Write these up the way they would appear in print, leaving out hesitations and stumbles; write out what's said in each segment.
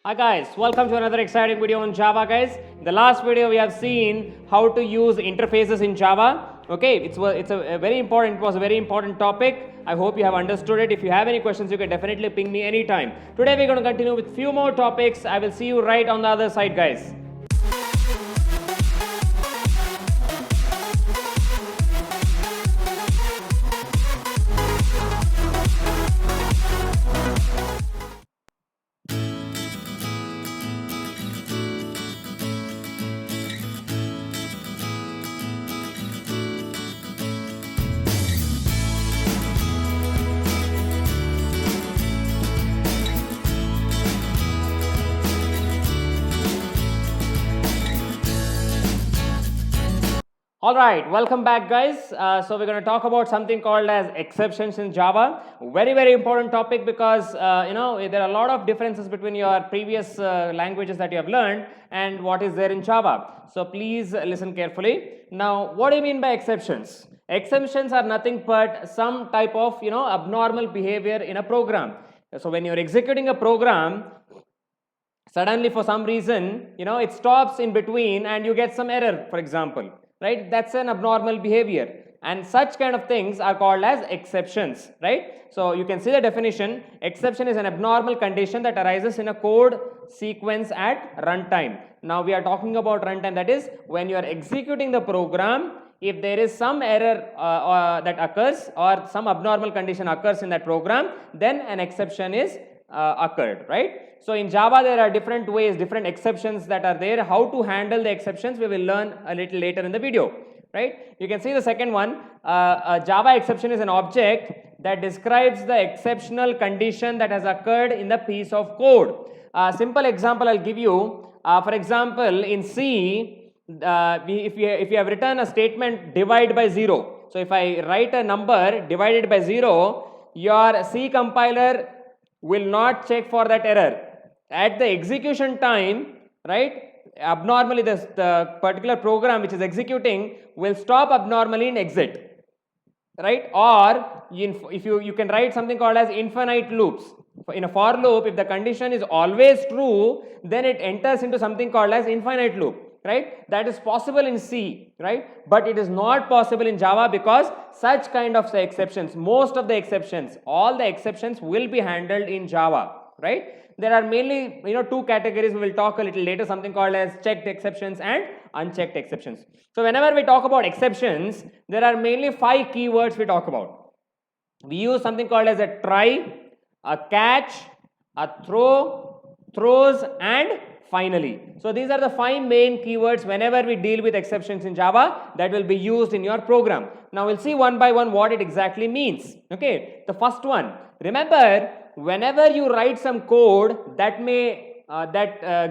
Hi guys, welcome to another exciting video on Java guys. In the last video we have seen how to use interfaces in Java. Okay, it was a very important topic. I hope you have understood it. If you have any questions, you can definitely ping me anytime. Today we're going to continue with few more topics. I will see you right on the other side guys. Alright, welcome back guys. So we're going to talk about something called as exceptions in Java. Very important topic because there are a lot of differences between your previous languages that you have learned and what is there in Java. So please listen carefully. Now what do you mean by exceptions? Exceptions are nothing but some type of abnormal behavior in a program. So when you're executing a program, suddenly for some reason it stops in between and you get some error, for example. Right, that's an abnormal behavior, and such kind of things are called as exceptions, right? So you can see the definition. Exception is an abnormal condition that arises in a code sequence at runtime. Now we are talking about runtime, that is when you are executing the program. If there is some error that occurs or some abnormal condition occurs in that program, then an exception is occurred, right? So in Java there are different ways, different exceptions that are there. How to handle the exceptions we will learn a little later in the video, right? You can see the second one. A Java exception is an object that describes the exceptional condition that has occurred in the piece of code. A simple example I'll give you. For example, in C, if you have written a statement divide by 0. So if I write a number divided by 0, your C compiler will not check for that error. At the execution time, right, abnormally the particular program which is executing will stop abnormally and exit, right? Or if you can write something called as infinite loops. In a for loop, if the condition is always true, then it enters into something called as infinite loop, right? That is possible in C, right? But it is not possible in Java because such kind of exceptions, most of the exceptions, all the exceptions will be handled in Java, right? There are mainly two categories. We will talk a little later, something called as checked exceptions and unchecked exceptions. So whenever we talk about exceptions, there are mainly 5 keywords we talk about. We use something called as a try, a catch, a throw, throws, and finally. So these are the 5 main keywords whenever we deal with exceptions in Java that will be used in your program. Now we'll see one by one what it exactly means. Okay, the first one, remember, whenever you write some code that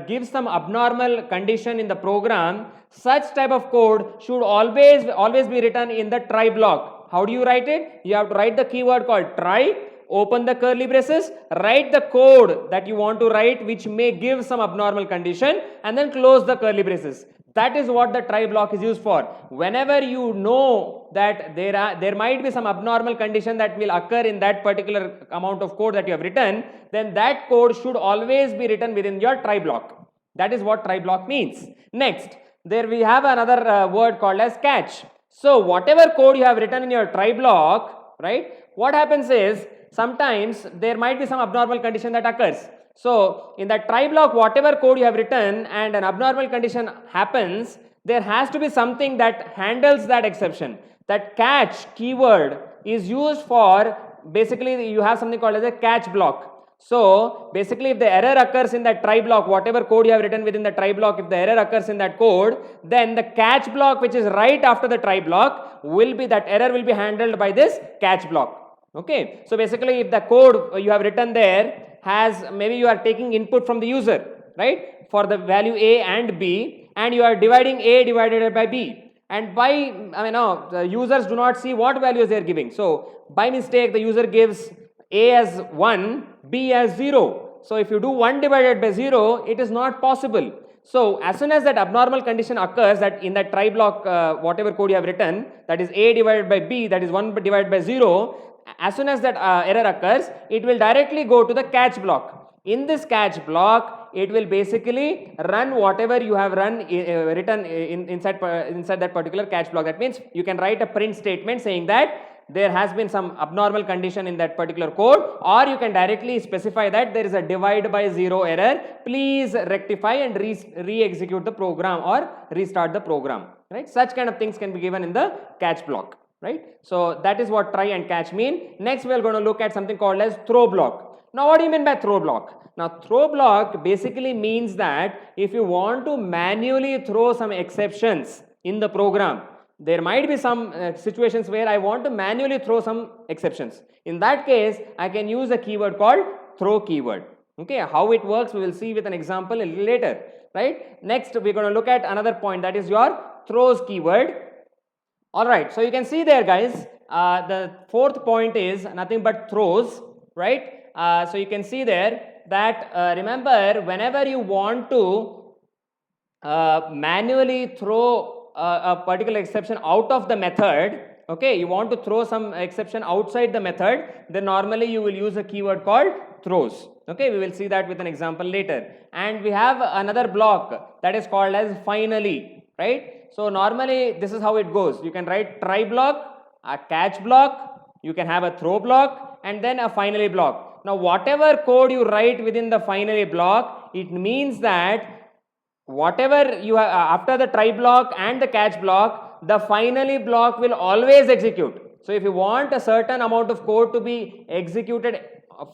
gives some abnormal condition in the program, such type of code should always be written in the try block. How do you write it? You have to write the keyword called try, open the curly braces, write the code that you want to write which may give some abnormal condition, and then close the curly braces. That is what the try block is used for. Whenever you know that there might be some abnormal condition that will occur in that particular amount of code that you have written, then that code should always be written within your try block. That is what try block means. Next, there we have another word called as catch. So whatever code you have written in your try block, right, what happens is sometimes there might be some abnormal condition that occurs. So in that try block, whatever code you have written and an abnormal condition happens, there has to be something that handles that exception. That catch keyword is used for, basically you have something called as a catch block. So basically if the error occurs in that try block, whatever code you have written within the try block, if the error occurs in that code, then the catch block which is right after the try block that error will be handled by this catch block. Okay, so basically if the code you have written there maybe you are taking input from the user, right, for the value A and B, and you are dividing A divided by B, and the users do not see what values they are giving. So by mistake the user gives A as 1, B as 0. So if you do 1 divided by 0, it is not possible. So as soon as that abnormal condition occurs, that in that try block whatever code you have written, that is A divided by B, that is 1 divided by 0, as soon as that error occurs, it will directly go to the catch block. In this catch block, it will basically run whatever you have written inside that particular catch block. That means you can write a print statement saying that there has been some abnormal condition in that particular code, or you can directly specify that there is a divide by 0 error. Please rectify and re-execute the program or restart the program. Right? Such kind of things can be given in the catch block. Right? So that is what try and catch mean. Next we are going to look at something called as throw block. Now what do you mean by throw block? Now throw block basically means that if you want to manually throw some exceptions in the program, there might be some situations where I want to manually throw some exceptions. In that case, I can use a keyword called throw keyword. Okay, how it works we will see with an example a little later. Right? Next we are going to look at another point, that is your throws keyword. Alright, so you can see there guys, the fourth point is nothing but throws. Right? So you can see there that remember, whenever you want to manually throw a particular exception out of the method, okay, you want to throw some exception outside the method, then normally you will use a keyword called throws. Okay, we will see that with an example later. And we have another block that is called as finally. Right? So normally this is how it goes. You can write try block, a catch block, you can have a throw block, and then a finally block. Now whatever code you write within the finally block, it means that whatever you have after the try block and the catch block, the finally block will always execute. So if you want a certain amount of code to be executed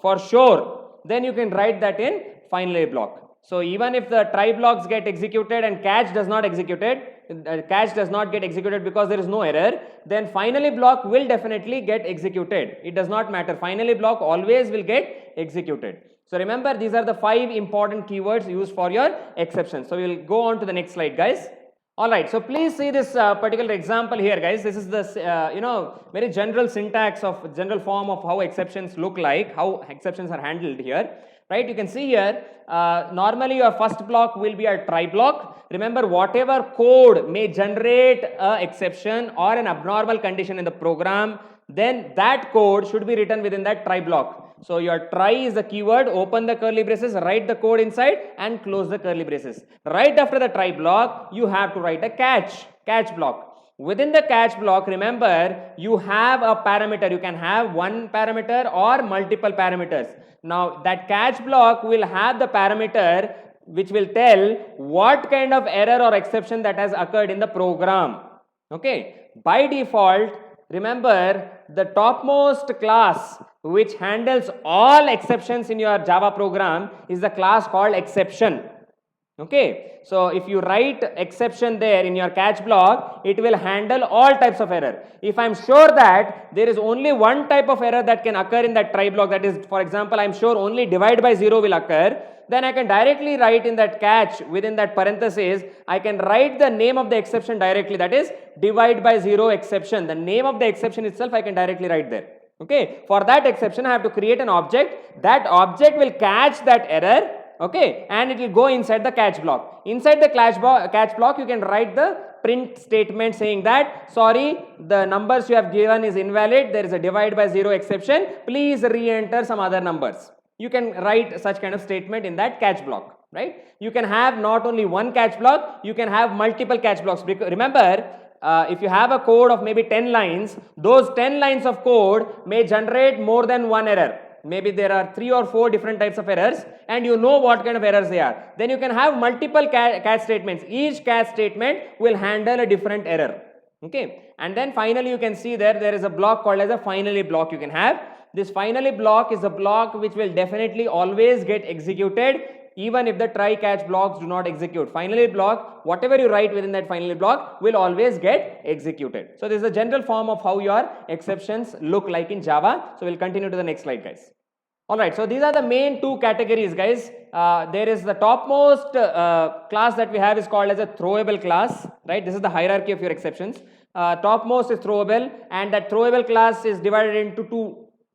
for sure, then you can write that in finally block. So even if the try blocks get executed and catch does not get executed because there is no error, then finally block will definitely get executed. It does not matter. Finally block always will get executed. So remember, these are the 5 important keywords used for your exceptions. So we will go on to the next slide guys. Alright, so please see this particular example here guys. This is the very general syntax of general form of how exceptions look like, how exceptions are handled here. Right? You can see here, normally your first block will be a try block. Remember, whatever code may generate an exception or an abnormal condition in the program, then that code should be written within that try block. So your try is the keyword, open the curly braces, write the code inside and close the curly braces. Right after the try block, you have to write a catch block. Within the catch block, remember, you have a parameter. You can have one parameter or multiple parameters. Now that catch block will have the parameter which will tell what kind of error or exception that has occurred in the program. Okay, by default, remember, the topmost class which handles all exceptions in your Java program is the class called exception. Okay, so if you write exception there in your catch block, it will handle all types of error. If I am sure that there is only one type of error that can occur in that try block, that is, for example, I am sure only divide by 0 will occur, then I can directly write in that catch, within that parenthesis, I can write the name of the exception directly, that is divide by 0 exception. The name of the exception itself I can directly write there. Okay, for that exception I have to create an object. That object will catch that error. Okay, and it will go inside the catch block. Inside the catch block, you can write the print statement saying that, sorry, the numbers you have given is invalid, there is a divide by 0 exception, please re-enter some other numbers. You can write such kind of statement in that catch block, right? You can have not only one catch block, you can have multiple catch blocks. Because remember, if you have a code of maybe 10 lines, those 10 lines of code may generate more than one error. Maybe there are 3 or 4 different types of errors and you know what kind of errors they are. Then you can have multiple catch statements. Each catch statement will handle a different error. Okay, and then finally you can see there is a block called as a finally block you can have. This finally block is a block which will definitely always get executed even if the try catch blocks do not execute. Finally block, whatever you write within that finally block will always get executed. So this is a general form of how your exceptions look like in Java. So we'll continue to the next slide guys. Alright, so these are the main 2 categories guys. There is the topmost class that we have is called as a throwable class, right? This is the hierarchy of your exceptions. Topmost is throwable, and that throwable class is divided into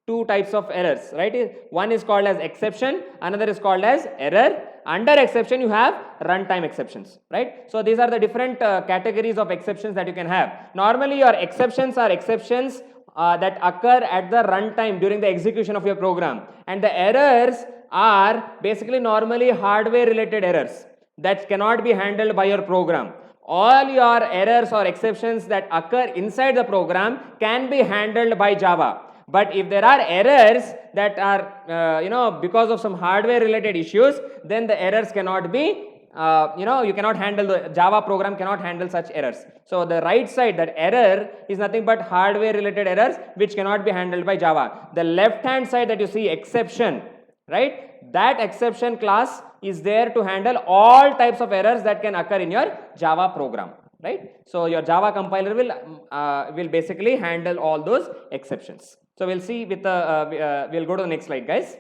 two types of errors, right? One is called as exception, another is called as error. Under exception you have runtime exceptions, right? So these are the different categories of exceptions that you can have. Normally your exceptions are exceptions that occur at the runtime during the execution of your program, and the errors are basically normally hardware related errors that cannot be handled by your program. All your errors or exceptions that occur inside the program can be handled by Java. But if there are errors that are because of some hardware related issues, then the errors cannot be you cannot handle, the Java program cannot handle such errors. So the right side, that error is nothing but hardware related errors which cannot be handled by Java. The left hand side that you see, exception, right? That exception class is there to handle all types of errors that can occur in your Java program, right? So your Java compiler will basically handle all those exceptions. So we'll see with the we'll go to the next slide, guys.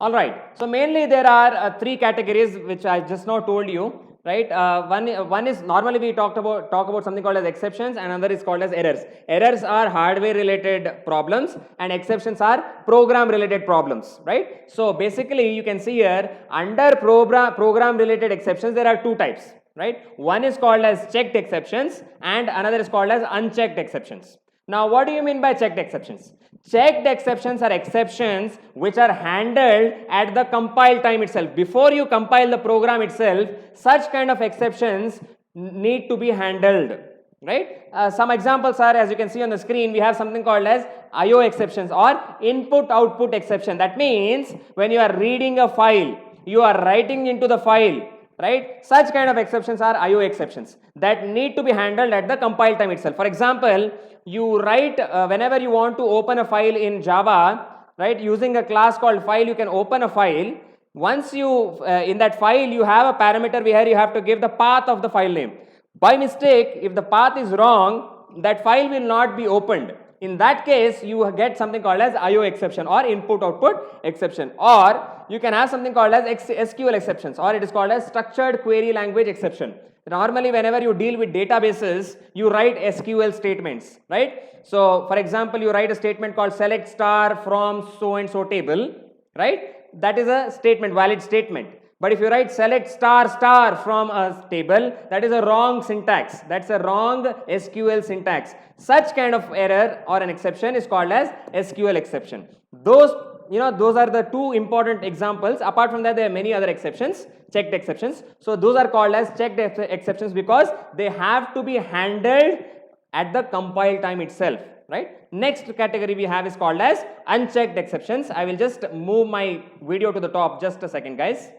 All right. So mainly there are three categories which I just now told you, right? One is normally we talk about something called as exceptions, and another is called as errors. Errors are hardware related problems and exceptions are program related problems, right? So basically you can see here, under program related exceptions there are two types, right? One is called as checked exceptions and another is called as unchecked exceptions. Now what do you mean by checked exceptions? Checked exceptions are exceptions which are handled at the compile time itself. Before you compile the program itself, such kind of exceptions need to be handled, right? Some examples are, as you can see on the screen, we have something called as IO exceptions or input-output exception. That means when you are reading a file, you are writing into the file, right? Such kind of exceptions are IO exceptions that need to be handled at the compile time itself. For example, you write whenever you want to open a file in Java, right? Using a class called file, you can open a file. Once you in that file you have a parameter where you have to give the path of the file name. By mistake, if the path is wrong, that file will not be opened. In that case, you get something called as IO exception or input-output exception, or you can have something called as SQL exceptions, or it is called as structured query language exception. Normally, whenever you deal with databases, you write SQL statements, right? So, for example, you write a statement called select star from so and so table, right? That is a statement, valid statement. But if you write select star star from a table, that is a wrong syntax. That's a wrong SQL syntax. Such kind of error or an exception is called as SQL exception. Those are the two important examples. Apart from that, there are many other exceptions, checked exceptions. So those are called as checked exceptions because they have to be handled at the compile time itself, right? Next category we have is called as unchecked exceptions. I will just move my video to the top just a second, guys.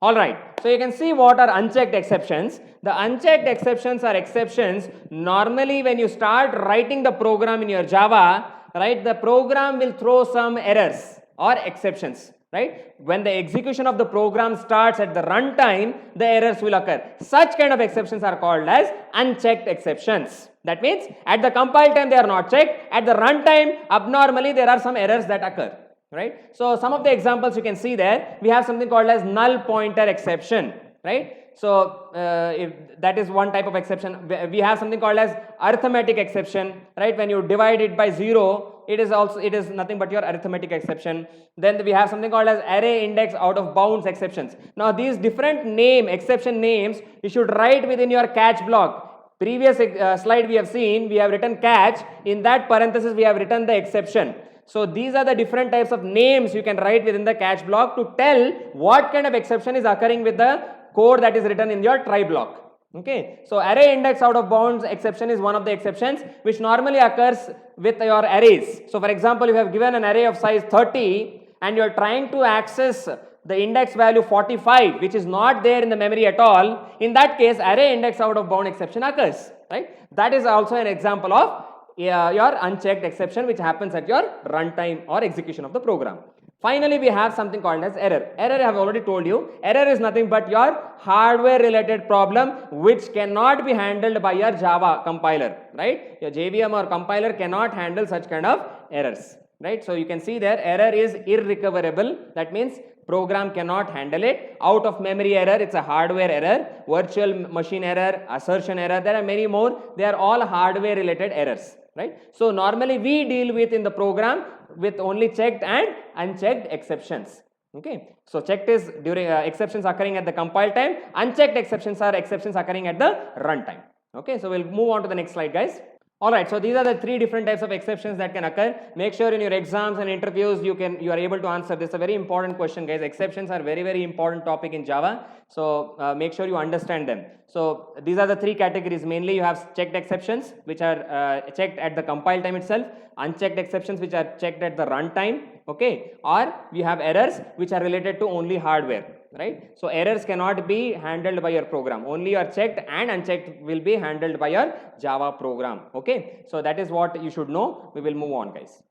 All right, so you can see what are unchecked exceptions. The unchecked exceptions are exceptions normally when you start writing the program in your Java, right? The program will throw some errors or exceptions, right? When the execution of the program starts at the runtime, the errors will occur. Such kind of exceptions are called as unchecked exceptions. That means at the compile time they are not checked. At the runtime, abnormally there are some errors that occur, right? So some of the examples you can see there, we have something called as null pointer exception, right? So if that is one type of exception. We have something called as arithmetic exception, right? When you divide it by 0, it is nothing but your arithmetic exception. Then we have something called as array index out of bounds exceptions. Now these different exception names you should write within your catch block. Previous slide we have seen, we have written catch. In that parenthesis we have written the exception. So these are the different types of names you can write within the catch block to tell what kind of exception is occurring with the code that is written in your try block. Okay, so array index out of bounds exception is one of the exceptions which normally occurs with your arrays. So for example, if you have given an array of size 30 and you are trying to access the index value 45 which is not there in the memory at all, in that case array index out of bound exception occurs, right? That is also an example of your unchecked exception which happens at your runtime or execution of the program. Finally, we have something called as error. Error I have already told you. Error is nothing but your hardware related problem which cannot be handled by your Java compiler, right? Your JVM or compiler cannot handle such kind of errors, right? So you can see there error is irrecoverable. That means program cannot handle it. Out of memory error, it's a hardware error. Virtual machine error, assertion error, there are many more. They are all hardware related errors, right? So normally we deal with in the program with only checked and unchecked exceptions. Okay, so checked is during exceptions occurring at the compile time. Unchecked exceptions are exceptions occurring at the runtime. Okay, so we'll move on to the next slide, guys. Alright, so these are the three different types of exceptions that can occur. Make sure in your exams and interviews you are able to answer this. Is a very important question, guys. Exceptions are very important topic in Java. So make sure you understand them. So these are the three categories. Mainly you have checked exceptions, which are checked at the compile time itself. Unchecked exceptions, which are checked at the runtime. Okay, or we have errors which are related to only hardware, right? So errors cannot be handled by your program. Only your checked and unchecked will be handled by your Java program. Okay, so that is what you should know. We will move on, guys.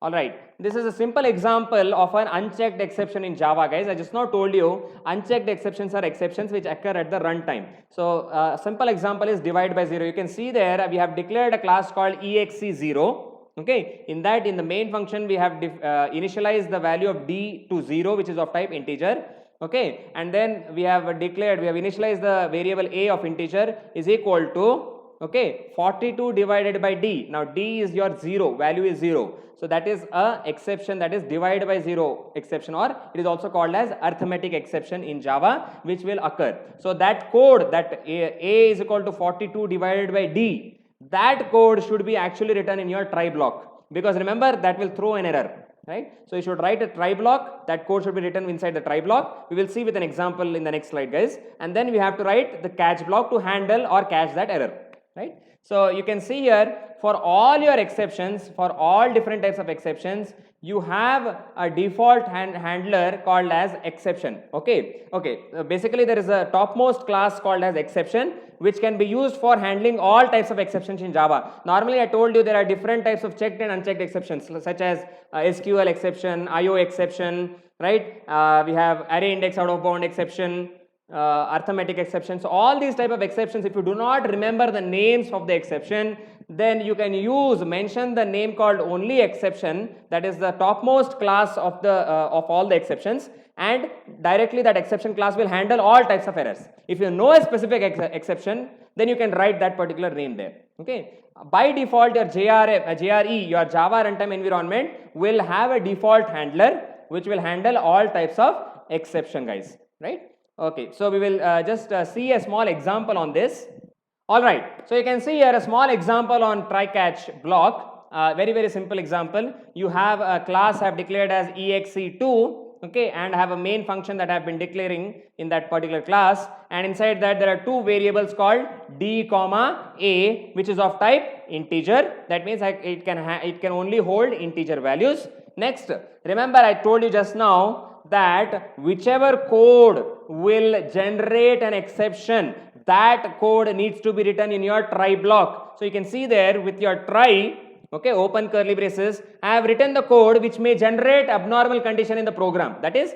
Alright, this is a simple example of an unchecked exception in Java, guys. I just now told you unchecked exceptions are exceptions which occur at the runtime. So a simple example is divide by 0. You can see there we have declared a class called exe0. Okay, in that, in the main function we have initialized the value of d to 0, which is of type integer. Okay, and then we have initialized the variable a of integer is equal to 42 divided by d. Now d is your 0, value is 0. So that is a exception, that is divide by 0 exception, or it is also called as arithmetic exception in Java, which will occur. So that code, that a is equal to 42 divided by d, that code should be actually written in your try block, because remember that will throw an error, right? So you should write a try block. That code should be written inside the try block. We will see with an example in the next slide, guys. And then we have to write the catch block to handle or catch that error, right? So you can see here, for all your exceptions, for all different types of exceptions, you have a default handler called as exception. Basically there is a topmost class called as exception, which can be used for handling all types of exceptions in Java. Normally I told you there are different types of checked and unchecked exceptions, such as SQL exception, IO exception, right? We have array index out of bound exception, arithmetic exception. So all these type of exceptions, if you do not remember the names of the exception, then you can mention the name called only exception, that is the topmost class of the of all the exceptions, and directly that exception class will handle all types of errors. If you know a specific exception, then you can write that particular name there. Okay, by default your JRE, your Java runtime environment, will have a default handler which will handle all types of exception, guys, right? Okay, so we will just see a small example on this. Alright, so you can see here a small example on try catch block. Very simple example. You have a class I have declared as exe2, okay, and I have a main function that I have been declaring in that particular class, and inside that there are two variables called d comma a, which is of type integer. That means it can only hold integer values. Next, remember I told you just now that whichever code will generate an exception, that code needs to be written in your try block. So you can see there with your try, okay, open curly braces, I have written the code which may generate abnormal condition in the program. That is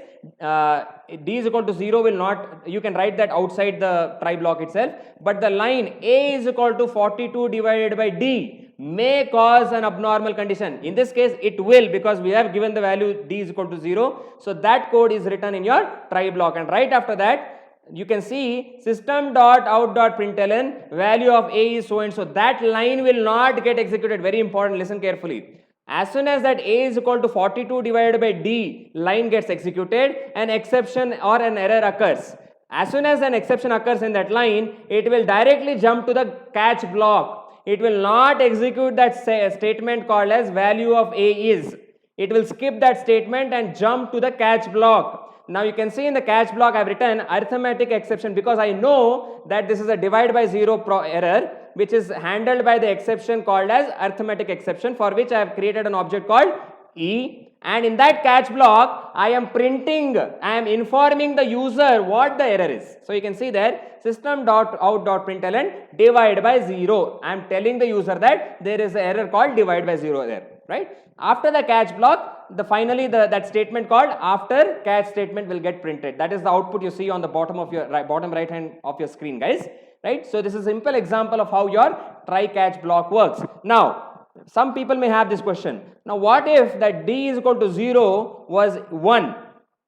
d is equal to 0 will not, you can write that outside the try block itself, but the line a is equal to 42 divided by d may cause an abnormal condition. In this case it will, because we have given the value d is equal to 0. So that code is written in your try block, and right after that you can see system.out.println value of a is so and so. That line will not get executed. Very important, listen carefully. As soon as that a is equal to 42 divided by d line gets executed, an exception or an error occurs. As soon as an exception occurs in that line, it will directly jump to the catch block. It will not execute that statement called as value of a is. It will skip that statement and jump to the catch block. Now you can see in the catch block I have written arithmetic exception, because I know that this is a divide by 0 error which is handled by the exception called as arithmetic exception, for which I have created an object called e, and in that catch block I am informing the user what the error is. So you can see there system.out.println divide by 0. I am telling the user that there is an error called divide by 0 there, right? After the catch block, finally that statement called after catch statement will get printed. That is the output you see on the bottom of your bottom right hand of your screen, guys, right? So this is a simple example of how your try catch block works. Now some people may have this question, now what if that d is equal to 0 was 1?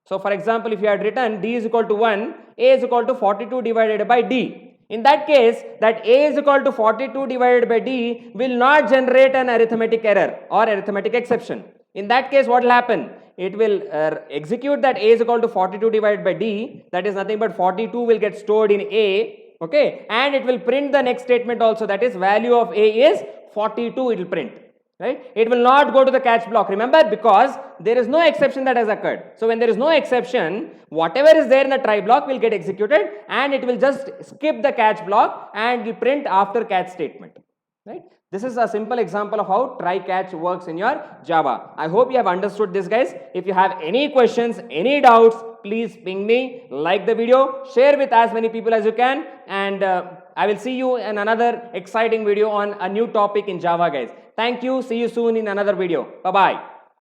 So for example, if you had written d is equal to 1, a is equal to 42 divided by d. In that case, that a is equal to 42 divided by d will not generate an arithmetic error or arithmetic exception. In that case, what will happen? It will execute that a is equal to 42 divided by d, that is nothing but 42 will get stored in a, okay, and it will print the next statement also, that is value of A is 42, it will print, right? It will not go to the catch block, remember, because there is no exception that has occurred. So when there is no exception, whatever is there in the try block will get executed and it will just skip the catch block and will print after catch statement, right? This is a simple example of how try catch works in your Java. I hope you have understood this, guys. If you have any questions, any doubts, please ping me, like the video, share with as many people as you can, and I will see you in another exciting video on a new topic in Java, guys. Thank you. See you soon in another video. Bye-bye.